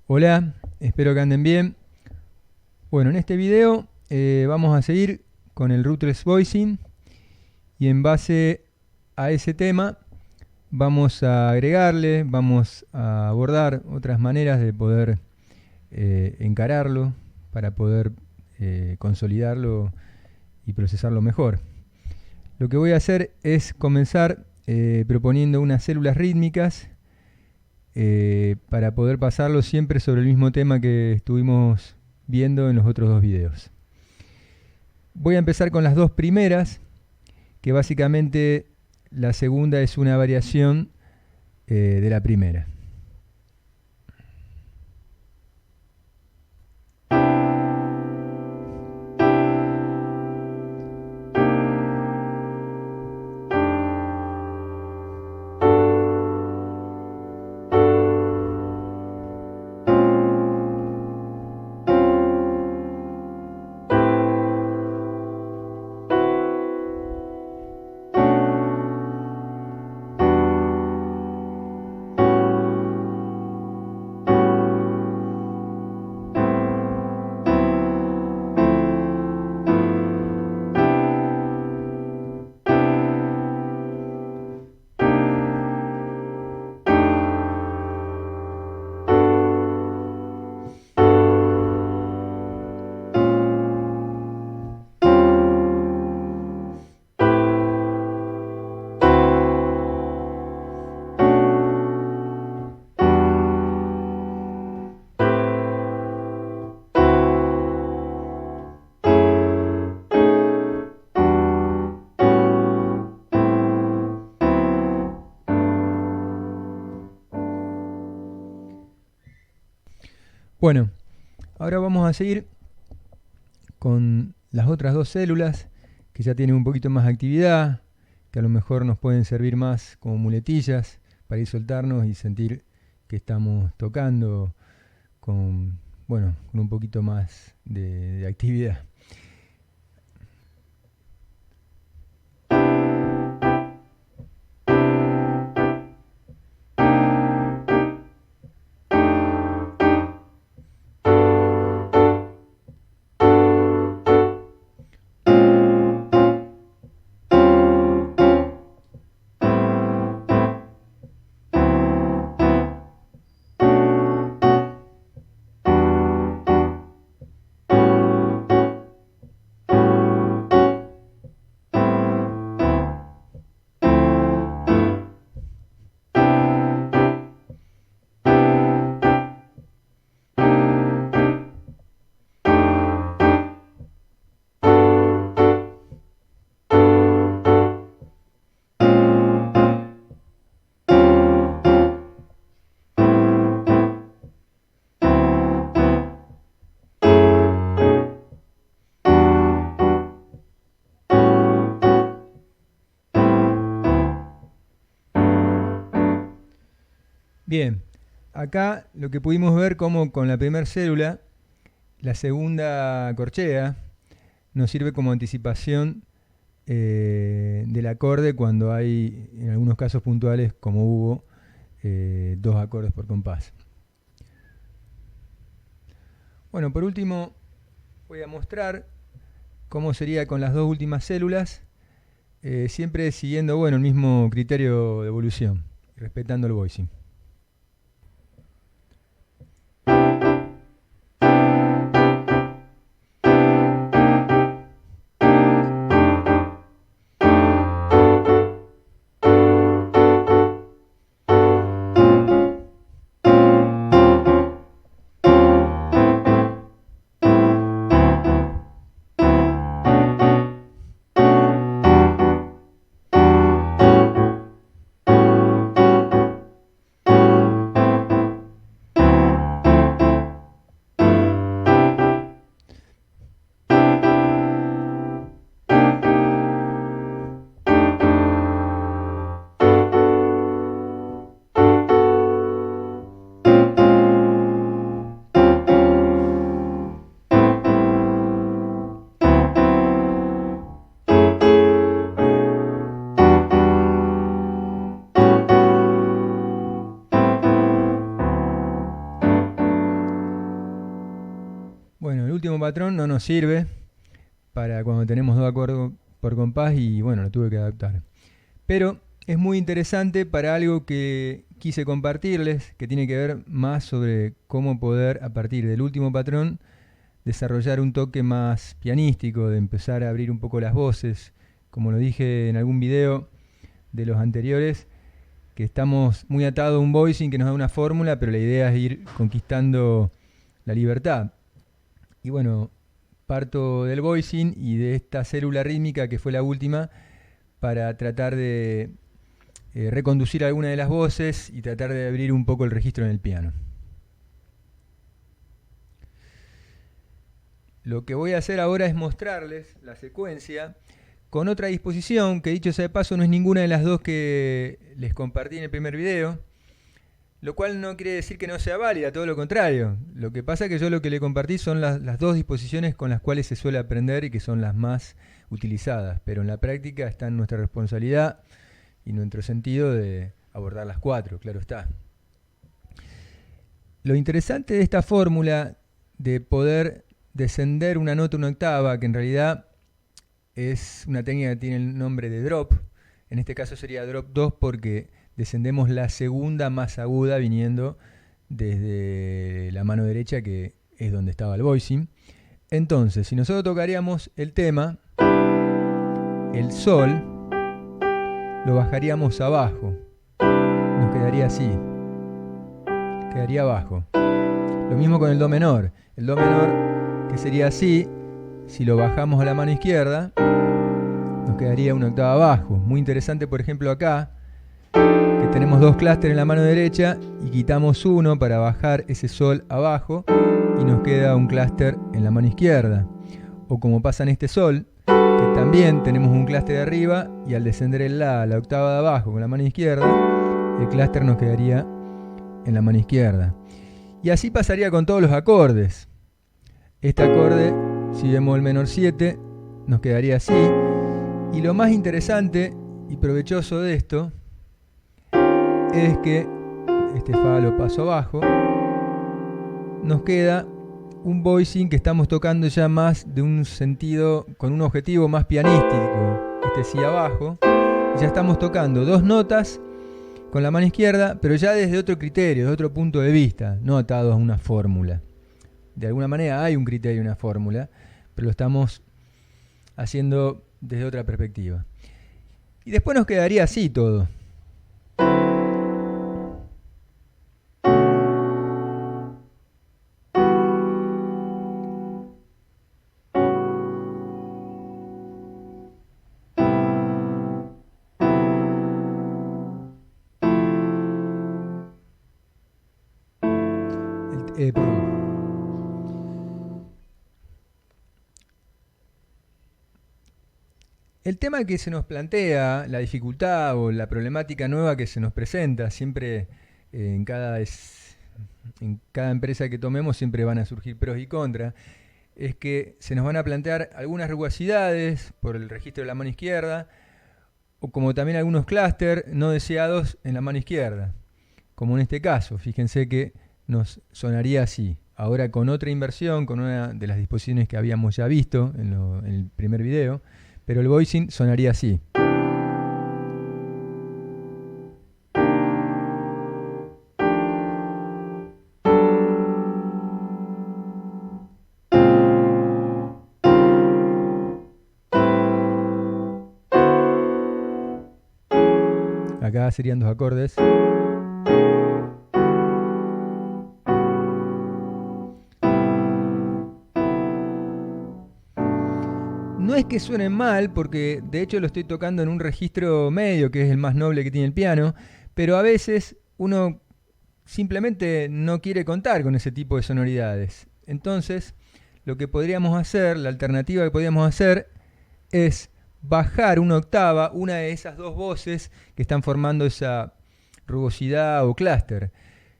Hola, espero que anden bien. Bueno, en este video vamos a seguir con el Rootless Voicing y en base a ese tema vamos a agregarle, vamos a abordar otras maneras de poder encararlo para poder consolidarlo y procesarlo mejor. Lo que voy a hacer es comenzar proponiendo unas células rítmicas para poder pasarlo siempre sobre el mismo tema que estuvimos viendo en los otros dos videos. Voy a empezar con las dos primeras, que básicamente la segunda es una variación de la primera. Bueno, ahora vamos a seguir con las otras dos células que ya tienen un poquito más de actividad, que a lo mejor nos pueden servir más como muletillas para ir soltarnos y sentir que estamos tocando con, bueno, con un poquito más de actividad. Bien, acá lo que pudimos ver como con la primera célula, la segunda corchea nos sirve como anticipación del acorde cuando hay, en algunos casos puntuales, como hubo, dos acordes por compás. Bueno, por último voy a mostrar cómo sería con las dos últimas células, siempre siguiendo el mismo criterio de evolución, respetando el voicing. último patrón no nos sirve para cuando tenemos dos acordes por compás y bueno, lo tuve que adaptar. Pero es muy interesante para algo que quise compartirles, que tiene que ver más sobre cómo poder, a partir del último patrón, desarrollar un toque más pianístico, de empezar a abrir un poco las voces. Como lo dije en algún video de los anteriores, que estamos muy atados a un voicing que nos da una fórmula, pero la idea es ir conquistando la libertad. Y bueno, parto del voicing y de esta célula rítmica que fue la última para tratar de reconducir alguna de las voces y tratar de abrir un poco el registro en el piano. Lo que voy a hacer ahora es mostrarles la secuencia con otra disposición, que dicho sea de paso no es ninguna de las dos que les compartí en el primer video, lo cual no quiere decir que no sea válida, todo lo contrario. Lo que pasa es que yo lo que le compartí son las dos disposiciones con las cuales se suele aprender y que son las más utilizadas, pero en la práctica está en nuestra responsabilidad y nuestro sentido de abordar las cuatro, claro está. Lo interesante de esta fórmula de poder descender una nota una octava, que en realidad es una técnica que tiene el nombre de drop, en este caso sería drop 2 porque descendemos la segunda más aguda viniendo desde la mano derecha, que es donde estaba el voicing. Entonces, si nosotros tocaríamos el tema, el sol, lo bajaríamos abajo, nos quedaría así, quedaría abajo. Lo mismo con el do menor, que sería así, si lo bajamos a la mano izquierda, nos quedaría una octava abajo. Muy interesante, por ejemplo, acá, que tenemos dos clústeres en la mano derecha y quitamos uno para bajar ese sol abajo y nos queda un clúster en la mano izquierda. O como pasa en este sol, que también tenemos un clúster de arriba y al descender el la octava de abajo con la mano izquierda, el clúster nos quedaría en la mano izquierda. Y así pasaría con todos los acordes. Este acorde, si bemol menor 7, nos quedaría así. Y lo más interesante y provechoso de esto es que este fa lo paso abajo, nos queda un voicing que estamos tocando ya más de un sentido, con un objetivo más pianístico. Este si abajo, ya estamos tocando dos notas con la mano izquierda, pero ya desde otro criterio, desde otro punto de vista, no atados a una fórmula. De alguna manera hay un criterio, una fórmula, pero lo estamos haciendo desde otra perspectiva. Y después nos quedaría así todo. Perdón. El tema que se nos plantea, la dificultad o la problemática nueva que se nos presenta, siempre en cada empresa que tomemos siempre van a surgir pros y contras, es que se nos van a plantear algunas rugosidades por el registro de la mano izquierda, o como también algunos clústeres no deseados en la mano izquierda, como en este caso. Fíjense que nos sonaría así. Ahora con otra inversión, con una de las disposiciones que habíamos ya visto en el primer video, pero el voicing sonaría así. Acá serían dos acordes. No es que suenen mal, porque de hecho lo estoy tocando en un registro medio, que es el más noble que tiene el piano, pero a veces uno simplemente no quiere contar con ese tipo de sonoridades. Entonces, lo que podríamos hacer, la alternativa que podríamos hacer, es bajar una octava, una de esas dos voces que están formando esa rugosidad o clúster.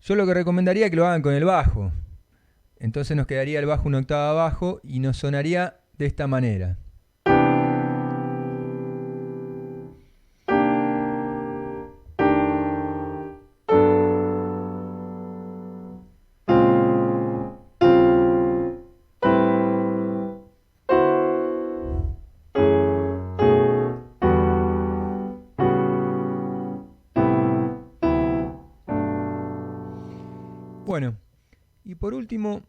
Yo lo que recomendaría es que lo hagan con el bajo. Entonces nos quedaría el bajo una octava abajo y nos sonaría de esta manera. Bueno, y por último,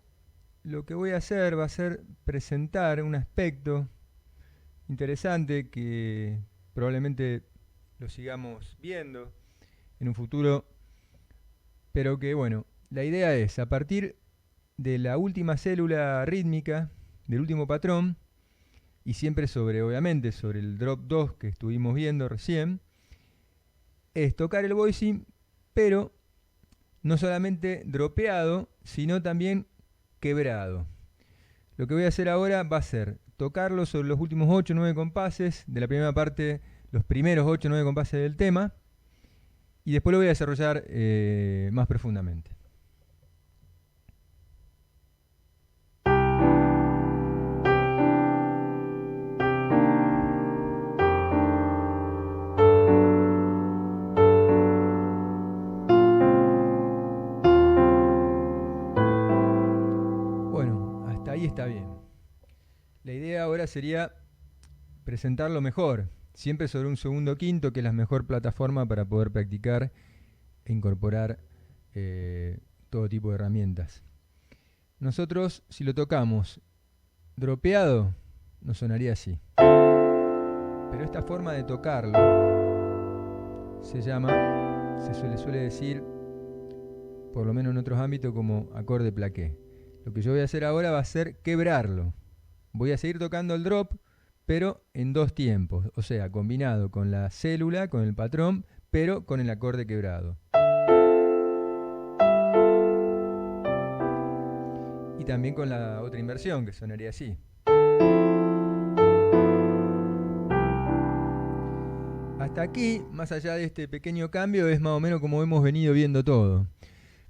lo que voy a hacer va a ser presentar un aspecto interesante que probablemente lo sigamos viendo en un futuro, pero que bueno, la idea es, a partir de la última célula rítmica, del último patrón, y siempre sobre, obviamente, sobre el drop 2 que estuvimos viendo recién, es tocar el voicing, pero no solamente dropeado, sino también quebrado. Lo que voy a hacer ahora va a ser tocarlo sobre los últimos 8 o 9 compases de la primera parte, los primeros 8 o 9 compases del tema, y después lo voy a desarrollar más profundamente. Bueno, hasta ahí está bien. La idea ahora sería presentarlo mejor, siempre sobre un segundo quinto, que es la mejor plataforma para poder practicar e incorporar todo tipo de herramientas. Nosotros, si lo tocamos dropeado, nos sonaría así. Pero esta forma de tocarlo se suele decir, por lo menos en otros ámbitos, como acorde plaqué. Lo que yo voy a hacer ahora va a ser quebrarlo. Voy a seguir tocando el drop, pero en dos tiempos, o sea, combinado con la célula, con el patrón, pero con el acorde quebrado. Y también con la otra inversión, que sonaría así. Hasta aquí, más allá de este pequeño cambio, es más o menos como hemos venido viendo todo.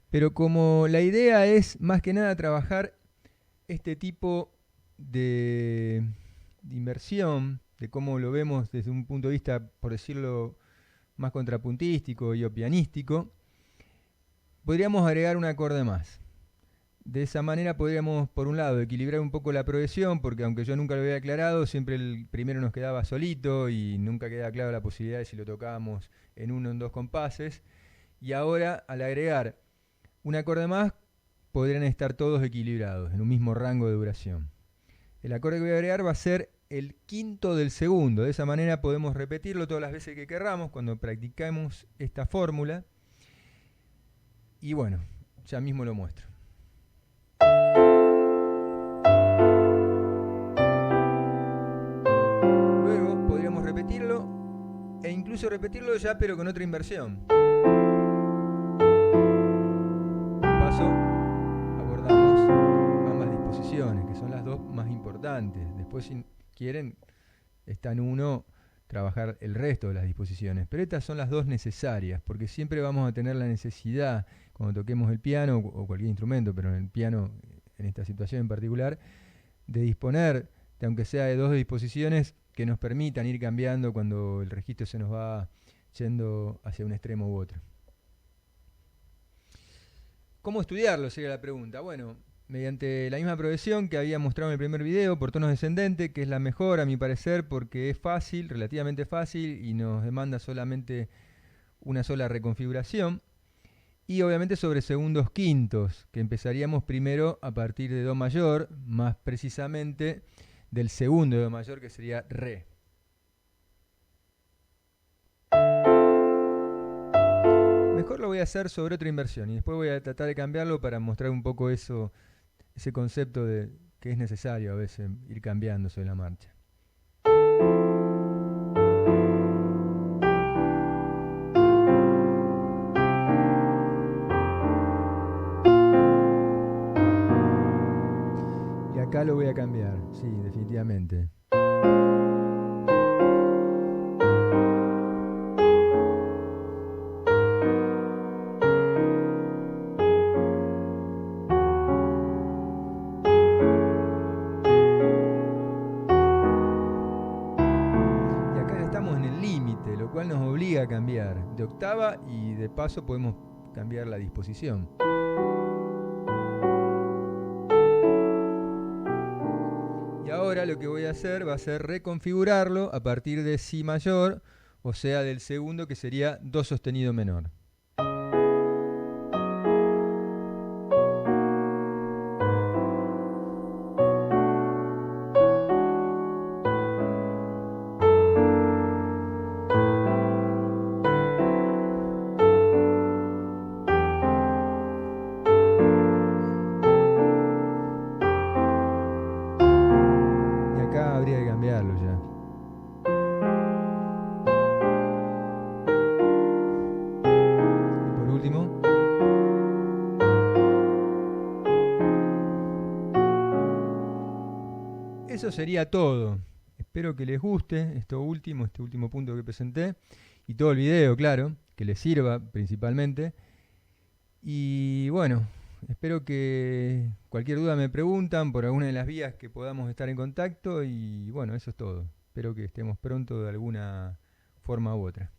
Pero como la idea es más que nada trabajar este tipo de inversión, de cómo lo vemos desde un punto de vista, por decirlo, más contrapuntístico y o pianístico, podríamos agregar un acorde más. De esa manera podríamos, por un lado, equilibrar un poco la progresión, porque aunque yo nunca lo había aclarado, siempre el primero nos quedaba solito y nunca quedaba clara la posibilidad de si lo tocábamos en uno o en dos compases. Y ahora, al agregar un acorde más, podrían estar todos equilibrados, en un mismo rango de duración. El acorde que voy a agregar va a ser el quinto del segundo. De esa manera podemos repetirlo todas las veces que querramos cuando practicamos esta fórmula. Y bueno, ya mismo lo muestro. Luego podríamos repetirlo e incluso repetirlo ya pero con otra inversión. De paso abordamos ambas disposiciones, que son las dos más importantes. Después, si quieren, está en uno trabajar el resto de las disposiciones, pero estas son las dos necesarias, porque siempre vamos a tener la necesidad, cuando toquemos el piano o cualquier instrumento, pero en el piano, en esta situación en particular, de disponer, de, aunque sea de dos disposiciones, que nos permitan ir cambiando cuando el registro se nos va yendo hacia un extremo u otro. ¿Cómo estudiarlo? Sería la pregunta. Bueno, mediante la misma progresión que había mostrado en el primer video, por tonos descendentes, que es la mejor a mi parecer porque es fácil, relativamente fácil, y nos demanda solamente una sola reconfiguración. Y obviamente sobre segundos quintos, que empezaríamos primero a partir de Do mayor, más precisamente del segundo de Do mayor, que sería Re. Mejor lo voy a hacer sobre otra inversión y después voy a tratar de cambiarlo para mostrar un poco eso, ese concepto de que es necesario a veces ir cambiando sobre la marcha. Y acá lo voy a cambiar, sí, definitivamente. Lo cual nos obliga a cambiar de octava y de paso podemos cambiar la disposición. Y ahora lo que voy a hacer va a ser reconfigurarlo a partir de Si mayor, o sea del segundo que sería Do sostenido menor. eso sería todo. Espero que les guste este último punto que presenté. Y todo el video, claro, que les sirva principalmente. Y bueno, espero que cualquier duda me preguntan por alguna de las vías que podamos estar en contacto. Y bueno, eso es todo. Espero que estemos pronto de alguna forma u otra.